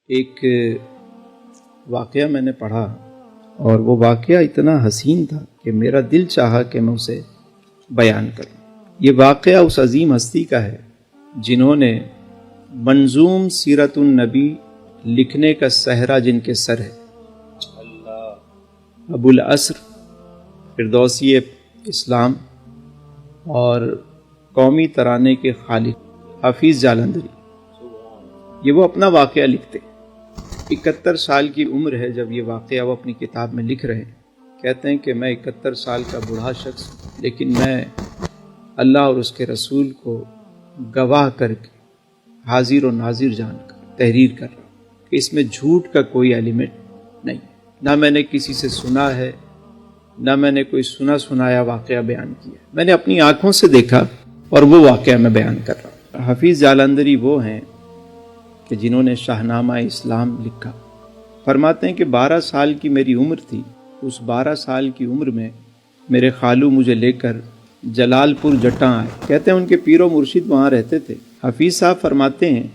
ایک واقعہ میں نے پڑھا اور وہ واقعہ اتنا حسین تھا کہ میرا دل چاہا کہ میں اسے بیان کروں۔ یہ واقعہ اس عظیم ہستی کا ہے جنہوں نے منظوم سیرت النبی لکھنے کا صحرا جن کے سر ہے، ابو العصر فردوسی اسلام اور قومی ترانے کے خالق حفیظ جالندھری۔ یہ وہ اپنا واقعہ لکھتے، 71 سال کی عمر ہے جب یہ واقعہ وہ اپنی کتاب میں لکھ رہے ہیں۔ کہتے ہیں کہ میں 71 سال کا بوڑھا شخص ہوں، لیکن میں اللہ اور اس کے رسول کو گواہ کر کے حاضر و ناظر جان کر تحریر کر رہا ہوں کہ اس میں جھوٹ کا کوئی ایلیمنٹ نہیں، نہ میں نے کسی سے سنا ہے، نہ میں نے کوئی سنایا واقعہ بیان کیا، میں نے اپنی آنکھوں سے دیکھا اور وہ واقعہ میں بیان کر رہا ہوں۔ حفیظ جالندھری وہ ہیں کہ جنہوں نے شاہنامہ اسلام لکھا۔ فرماتے ہیں کہ 12 سال کی میری عمر تھی، اس 12 سال کی عمر میں میرے خالو مجھے لے کر جلال پور جٹاں آئے۔ کہتے ہیں ان کے پیر و مرشد وہاں رہتے تھے۔ حفیظ صاحب فرماتے ہیں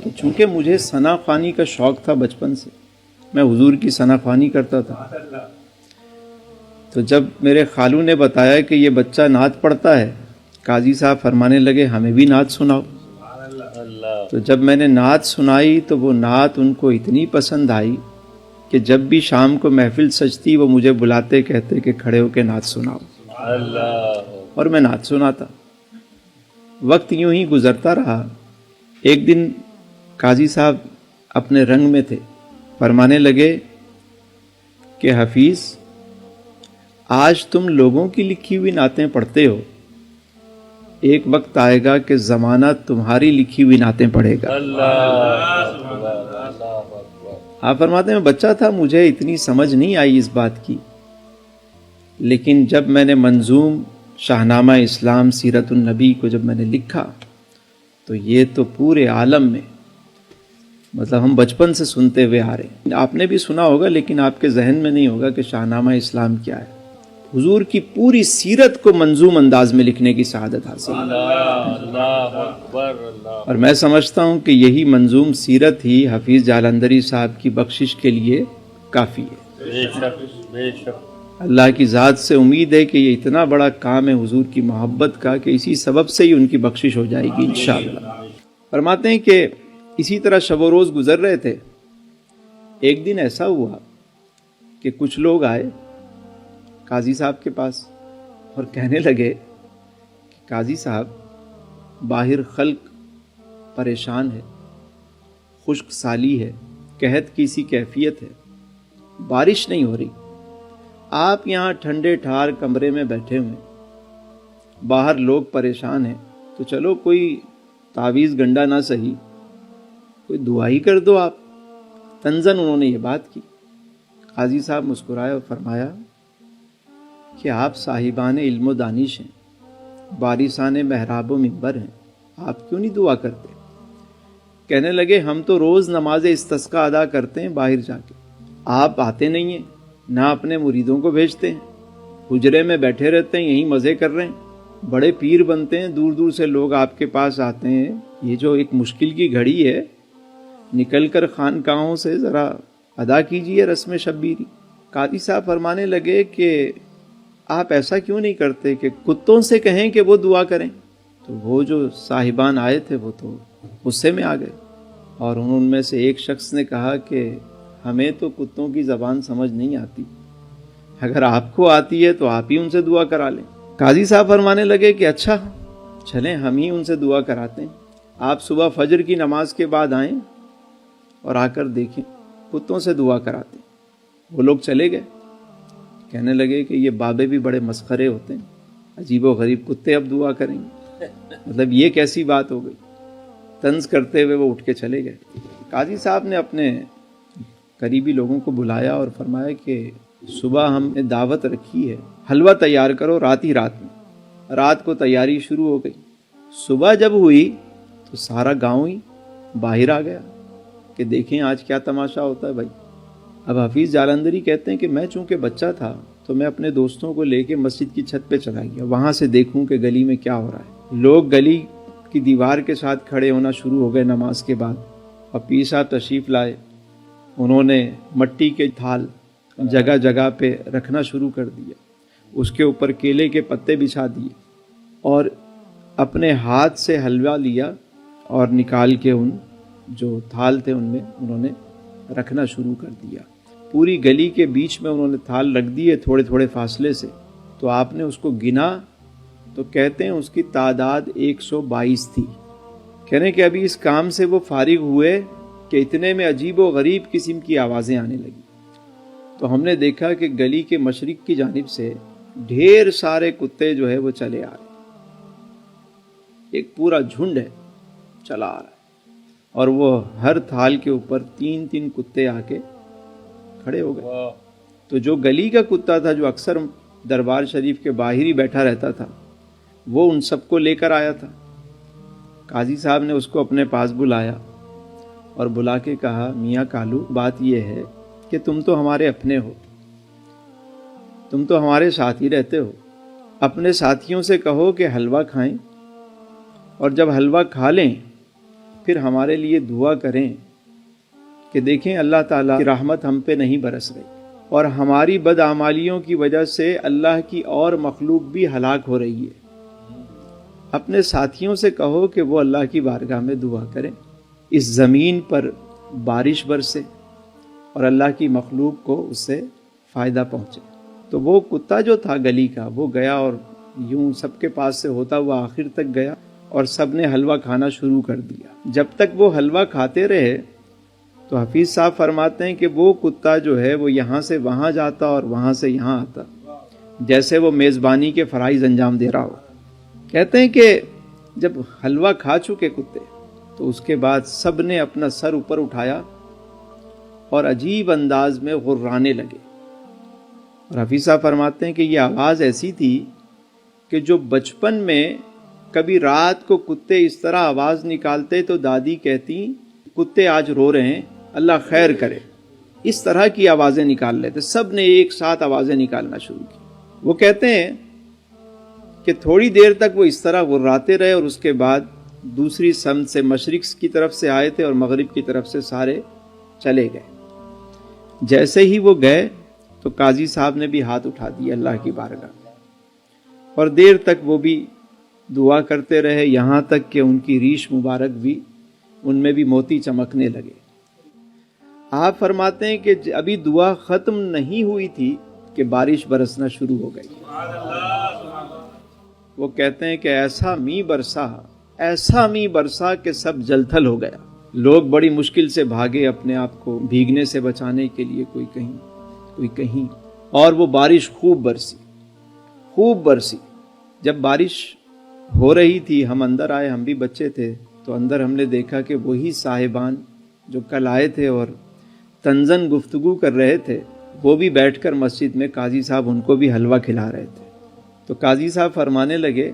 کہ چونکہ مجھے ثنا خوانی کا شوق تھا بچپن سے، میں حضور کی ثنا خوانی کرتا تھا، تو جب میرے خالو نے بتایا کہ یہ بچہ نعت پڑھتا ہے، قاضی صاحب فرمانے لگے ہمیں بھی نعت سناؤ۔ تو جب میں نے نعت سنائی تو وہ نعت ان کو اتنی پسند آئی کہ جب بھی شام کو محفل سجتی وہ مجھے بلاتے، کہتے کہ کھڑے ہو کے نعت سناؤ، اور میں نعت سناتا۔ وقت یوں ہی گزرتا رہا۔ ایک دن قاضی صاحب اپنے رنگ میں تھے، فرمانے لگے کہ حفیظ آج تم لوگوں کی لکھی ہوئی نعتیں پڑھتے ہو، ایک وقت آئے گا کہ زمانہ تمہاری لکھی ہوئی نعتیں پڑھے گا۔ آپ فرماتے ہیں میں بچہ تھا، مجھے اتنی سمجھ نہیں آئی اس بات کی، لیکن جب میں نے منظوم شاہنامہ اسلام سیرت النبی کو جب میں نے لکھا تو یہ تو پورے عالم میں، مطلب ہم بچپن سے سنتے ہوئے آ رہے ہیں، آپ نے بھی سنا ہوگا لیکن آپ کے ذہن میں نہیں ہوگا کہ شاہنامہ اسلام کیا ہے۔ حضور کی پوری سیرت کو منظوم انداز میں لکھنے کی سعادت حاصل، اور میں سمجھتا ہوں کہ یہی منظوم سیرت ہی حفیظ جالندھری صاحب کی بخشش کے لیے کافی ہے۔ اللہ کی ذات سے امید ہے کہ یہ اتنا بڑا کام ہے حضور کی محبت کا کہ اسی سبب سے ہی ان کی بخشش ہو جائے گی انشاءاللہ۔ فرماتے ہیں کہ اسی طرح شب و روز گزر رہے تھے، ایک دن ایسا ہوا کہ کچھ لوگ آئے قاضی صاحب کے پاس اور کہنے لگے کہ قاضی صاحب باہر خلق پریشان ہے، خشک سالی ہے، قحط کی سی کیفیت ہے، بارش نہیں ہو رہی، آپ یہاں ٹھنڈے ٹھار کمرے میں بیٹھے ہوئے، باہر لوگ پریشان ہیں، تو چلو کوئی تعویذ گنڈا نہ سہی، کوئی دعا ہی کر دو آپ۔ تنزن انہوں نے یہ بات کی۔ قاضی صاحب مسکرائے اور فرمایا کہ آپ صاحبان علم و دانش ہیں، بارسان محراب و منبر ہیں، آپ کیوں نہیں دعا کرتے؟ کہنے لگے ہم تو روز نماز استسقاء ادا کرتے ہیں باہر جا کے، آپ آتے نہیں ہیں، نہ اپنے مریدوں کو بھیجتے ہیں، حجرے میں بیٹھے رہتے ہیں، یہیں مزے کر رہے ہیں، بڑے پیر بنتے ہیں، دور دور سے لوگ آپ کے پاس آتے ہیں، یہ جو ایک مشکل کی گھڑی ہے نکل کر خانقاہوں سے ذرا ادا کیجئے رسم شبیری۔ قاضی صاحب فرمانے لگے کہ آپ ایسا کیوں نہیں کرتے کہ کتوں سے کہیں کہ وہ دعا کریں؟ تو وہ جو صاحبان آئے تھے وہ تو غصے میں آ گئے، اور ان میں سے ایک شخص نے کہا کہ ہمیں تو کتوں کی زبان سمجھ نہیں آتی، اگر آپ کو آتی ہے تو آپ ہی ان سے دعا کرا لیں۔ قاضی صاحب فرمانے لگے کہ اچھا چلیں ہم ہی ان سے دعا کراتے ہیں، آپ صبح فجر کی نماز کے بعد آئیں اور آ کر دیکھیں، کتوں سے دعا کراتے ہیں۔ وہ لوگ چلے گئے، کہنے لگے کہ یہ بابے بھی بڑے مسخرے ہوتے ہیں، عجیب و غریب کتے اب دعا کریں گے، مطلب یہ کیسی بات ہو گئی۔ طنز کرتے ہوئے وہ اٹھ کے چلے گئے۔ قاضی صاحب نے اپنے قریبی لوگوں کو بلایا اور فرمایا کہ صبح ہم نے دعوت رکھی ہے، حلوہ تیار کرو رات ہی رات میں۔ رات کو تیاری شروع ہو گئی، صبح جب ہوئی تو سارا گاؤں ہی باہر آ گیا کہ دیکھیں آج کیا تماشا ہوتا ہے بھائی۔ اب حفیظ جالندھری کہتے ہیں کہ میں چونکہ بچہ تھا تو میں اپنے دوستوں کو لے کے مسجد کی چھت پہ چلا گیا، وہاں سے دیکھوں کہ گلی میں کیا ہو رہا ہے۔ لوگ گلی کی دیوار کے ساتھ کھڑے ہونا شروع ہو گئے نماز کے بعد، اور پیر صاحب تشریف لائے. انہوں نے مٹی کے تھال جگہ جگہ پہ رکھنا شروع کر دیا, اس کے اوپر کیلے کے پتے بچھا دیے اور اپنے ہاتھ سے حلوہ لیا اور نکال کے ان جو تھال تھے ان میں انہوں نے رکھنا شروع کر دیا. پوری گلی کے بیچ میں انہوں نے تھال رکھ دیے تھوڑے تھوڑے فاصلے سے. تو آپ نے اس کو گنا تو کہتے ہیں اس کی تعداد 122 تھی. کہنے کہ ابھی اس کام سے وہ فارغ ہوئے کہ اتنے میں عجیب و غریب قسم کی آوازیں آنے لگی. تو ہم نے دیکھا کہ گلی کے مشرق کی جانب سے ڈھیر سارے کتے جو ہے وہ چلے آ رہے, ایک پورا جھنڈ ہے چلا آ رہا ہے, اور وہ ہر تھال کے اوپر 3 کتے آ کے کھڑے ہو گئے. تو جو گلی کا کتا تھا جو اکثر دربار شریف کے باہر ہی بیٹھا رہتا تھا وہ ان سب کو لے کر آیا تھا. قاضی صاحب نے اس کو اپنے پاس بلایا اور بلا کے کہا, میاں کالو بات یہ ہے کہ تم تو ہمارے اپنے ہو, تم تو ہمارے ساتھ ہی رہتے ہو, اپنے ساتھیوں سے کہو کہ حلوہ کھائیں اور جب حلوہ کھا لیں پھر ہمارے لیے دعا کریں کہ دیکھیں اللہ تعالیٰ کی رحمت ہم پہ نہیں برس رہی اور ہماری بدعمالیوں کی وجہ سے اللہ کی اور مخلوق بھی ہلاک ہو رہی ہے. اپنے ساتھیوں سے کہو کہ وہ اللہ کی بارگاہ میں دعا کریں, اس زمین پر بارش برسے اور اللہ کی مخلوق کو اس سے فائدہ پہنچے. تو وہ کتا جو تھا گلی کا وہ گیا اور یوں سب کے پاس سے ہوتا ہوا آخر تک گیا اور سب نے حلوہ کھانا شروع کر دیا. جب تک وہ حلوہ کھاتے رہے تو حفیظ صاحب فرماتے ہیں کہ وہ کتا جو ہے وہ یہاں سے وہاں جاتا اور وہاں سے یہاں آتا, جیسے وہ میزبانی کے فرائض انجام دے رہا ہو. کہتے ہیں کہ جب حلوہ کھا چکے کتے تو اس کے بعد سب نے اپنا سر اوپر اٹھایا اور عجیب انداز میں غرانے لگے. اور حفیظ صاحب فرماتے ہیں کہ یہ آواز ایسی تھی کہ جو بچپن میں کبھی رات کو کتے اس طرح آواز نکالتے تو دادی کہتی کتے آج رو رہے ہیں اللہ خیر کرے, اس طرح کی آوازیں نکال لیتے. سب نے ایک ساتھ آوازیں نکالنا شروع کی. وہ کہتے ہیں کہ تھوڑی دیر تک وہ اس طرح غراتے رہے اور اس کے بعد دوسری سمت سے مشرق کی طرف سے آئے تھے اور مغرب کی طرف سے سارے چلے گئے. جیسے ہی وہ گئے تو قاضی صاحب نے بھی ہاتھ اٹھا دیا اللہ کی بارگاہ میں اور دیر تک وہ بھی دعا کرتے رہے, یہاں تک کہ ان کی ریش مبارک بھی ان میں بھی موتی چمکنے لگے. آپ فرماتے ہیں کہ ابھی دعا ختم نہیں ہوئی تھی کہ بارش برسنا شروع ہو گئی. وہ کہتے ہیں کہ ایسا می برسا کہ سب جل تھل ہو گیا. لوگ بڑی مشکل سے بھاگے اپنے آپ کو بھیگنے سے بچانے کے لیے, کوئی کہیں کوئی کہیں, اور وہ بارش خوب برسی. جب بارش ہو رہی تھی ہم اندر آئے, ہم بھی بچے تھے, تو اندر ہم نے دیکھا کہ وہی صاحبان جو کل آئے تھے اور تنزن گفتگو کر رہے تھے وہ بھی بیٹھ کر مسجد میں قاضی صاحب ان کو بھی حلوہ کھلا رہے تھے. تو قاضی صاحب فرمانے لگے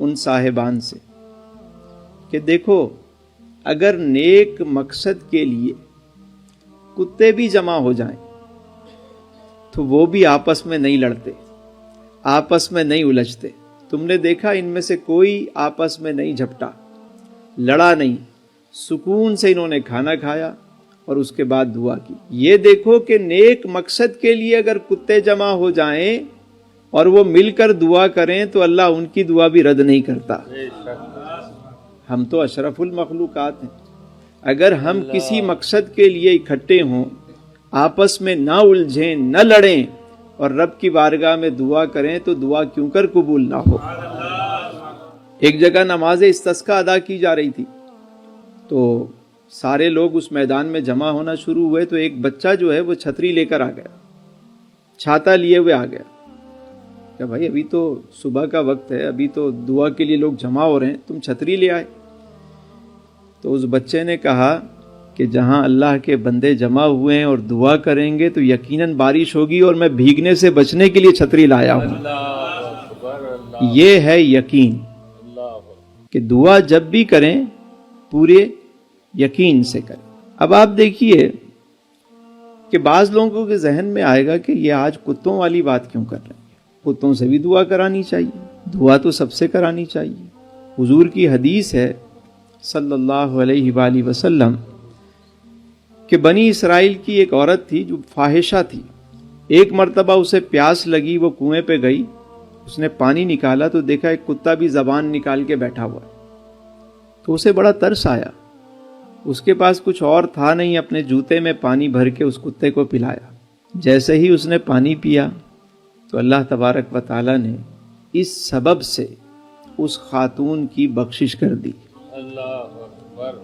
ان صاحبان سے کہ دیکھو اگر نیک مقصد کے لیے کتے بھی جمع ہو جائیں تو وہ بھی آپس میں نہیں لڑتے, آپس میں نہیں الجھتے. تم نے دیکھا ان میں سے کوئی آپس میں نہیں جھپٹا, لڑا نہیں, سکون سے انہوں نے کھانا کھایا اور اس کے بعد دعا کی. یہ دیکھو کہ نیک مقصد کے لیے اگر کتے جمع ہو جائیں اور وہ مل کر دعا کریں تو اللہ ان کی دعا بھی رد نہیں کرتا. ہم تو اشرف المخلوقات ہیں. اگر ہم کسی مقصد کے لیے اکٹھے ہوں, آپس میں نہ الجھیں نہ لڑیں اور رب کی بارگاہ میں دعا کریں تو دعا کیوں کر قبول نہ ہو. ایک جگہ نماز استسقاء ادا کی جا رہی تھی تو سارے لوگ اس میدان میں جمع ہونا شروع ہوئے. تو ایک بچہ جو ہے وہ چھتری لے کر آ گیا, چھاتا لیے ہوئے آ گیا کہ بھائی ابھی تو صبح کا وقت ہے, ابھی تو دعا کے لیے لوگ جمع ہو رہے ہیں, تم چھتری لے آئے. تو اس بچے نے کہا کہ جہاں اللہ کے بندے جمع ہوئے ہیں اور دعا کریں گے تو یقیناً بارش ہوگی اور میں بھیگنے سے بچنے کے لیے چھتری لایا ہوں. یہ ہے یقین کہ دعا جب بھی کریں پورے یقین سے کریں. اب آپ دیکھیے کہ بعض لوگوں کے ذہن میں آئے گا کہ یہ آج کتوں والی بات کیوں کر رہے ہیں, کتوں سے بھی دعا کرانی چاہیے, دعا تو سب سے کرانی چاہیے. حضور کی حدیث ہے صلی اللہ علیہ وآلہ وسلم کہ بنی اسرائیل کی ایک عورت تھی جو فاحشہ تھی. ایک مرتبہ اسے پیاس لگی، وہ کنویں پہ گئی، اس نے پانی نکالا تو دیکھا ایک کتا بھی زبان نکال کے بیٹھا ہوا ہے. تو اسے بڑا ترس آیا. اس کے پاس کچھ اور تھا نہیں، اپنے جوتے میں پانی بھر کے اس کتے کو پلایا. جیسے ہی اس نے پانی پیا تو اللہ تبارک و تعالیٰ نے اس سبب سے اس خاتون کی بخشش کر دی. اللہ اکبر.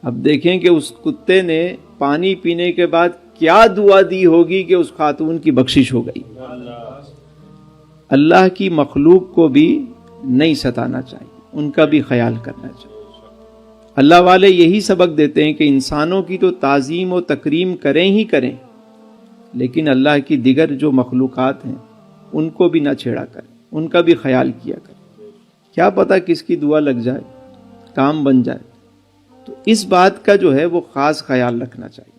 اب دیکھیں کہ اس کتے نے پانی پینے کے بعد کیا دعا دی ہوگی کہ اس خاتون کی بخشش ہو گئی. اللہ کی مخلوق کو بھی نہیں ستانا چاہیے، ان کا بھی خیال کرنا چاہیے. اللہ والے یہی سبق دیتے ہیں کہ انسانوں کی تو تعظیم و تکریم کریں ہی کریں، لیکن اللہ کی دیگر جو مخلوقات ہیں ان کو بھی نہ چھیڑا کریں، ان کا بھی خیال کیا کریں. کیا پتہ کس کی دعا لگ جائے، کام بن جائے. تو اس بات کا جو ہے وہ خاص خیال رکھنا چاہیے.